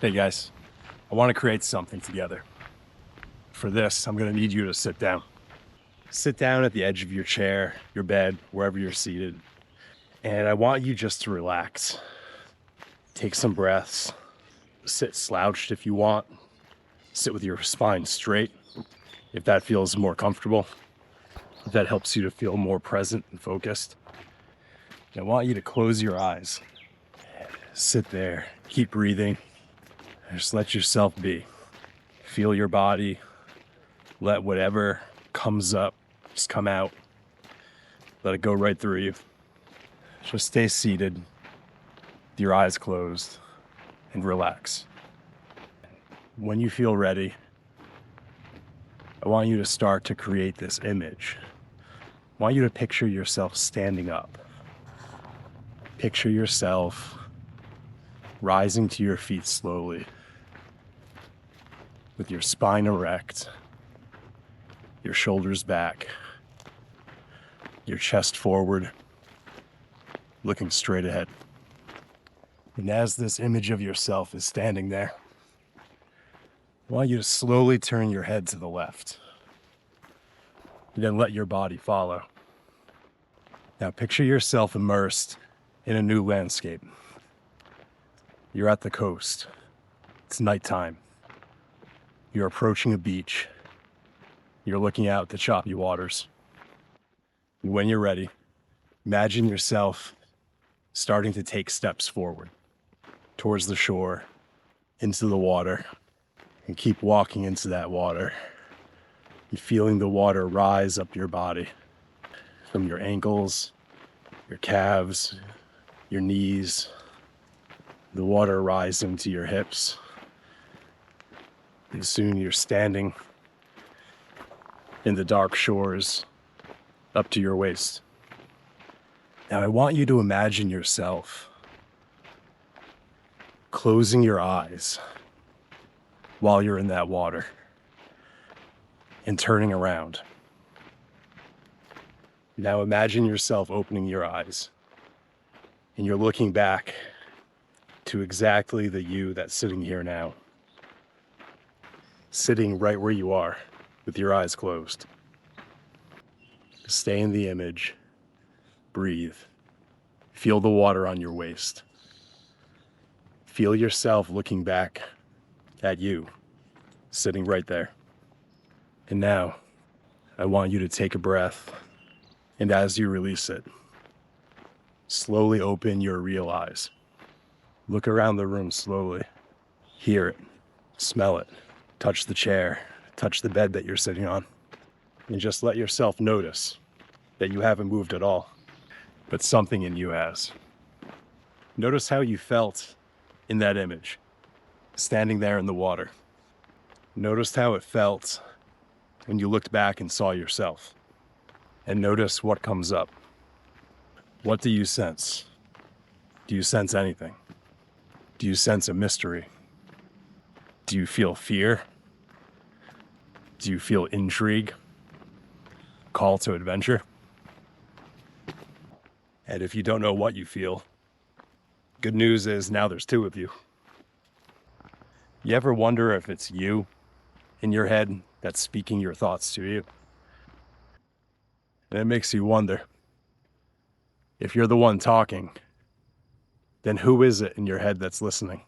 Hey guys, I want to create something together. For this, I'm going to need you to sit down. Sit down at the edge of your chair, your bed, wherever you're seated. And I want you just to relax. Take some breaths. Sit slouched if you want. Sit with your spine straight if that feels more comfortable. If that helps you to feel more present and focused. And I want you to close your eyes. Sit there. Keep breathing. Just let yourself be. Feel your body. Let whatever comes up just come out. Let it go right through you. Just stay seated with your eyes closed and relax. When you feel ready, I want you to start to create this image. I want you to picture yourself standing up. Picture yourself rising to your feet slowly with your spine erect, your shoulders back, your chest forward, looking straight ahead. And as this image of yourself is standing there, I want you to slowly turn your head to the left and then let your body follow. Now picture yourself immersed in a new landscape. You're at the coast. It's nighttime. You're approaching a beach. You're looking out at the choppy waters. And when you're ready, imagine yourself starting to take steps forward towards the shore, into the water, and keep walking into that water. And feeling the water rise up your body from your ankles, your calves, your knees, the water rising to your hips. And soon you're standing in the dark shores up to your waist. Now I want you to imagine yourself closing your eyes while you're in that water and turning around. Now imagine yourself opening your eyes and you're looking back to exactly the you that's sitting here now. Sitting right where you are with your eyes closed. Stay in the image. Breathe. Feel the water on your waist. Feel yourself looking back at you, sitting right there. And now, I want you to take a breath, and as you release it, slowly open your real eyes. Look around the room slowly. Hear it, smell it, touch the chair, touch the bed that you're sitting on, and just let yourself notice that you haven't moved at all, but something in you has. Notice how you felt in that image, standing there in the water. Notice how it felt when you looked back and saw yourself. And notice what comes up. What do you sense? Do you sense anything? Do you sense a mystery? Do you feel fear? Do you feel intrigue? Call to adventure? And if you don't know what you feel, good news is now there's two of you. You ever wonder if it's you in your head that's speaking your thoughts to you? And it makes you wonder, if you're the one talking, then who is it in your head that's listening?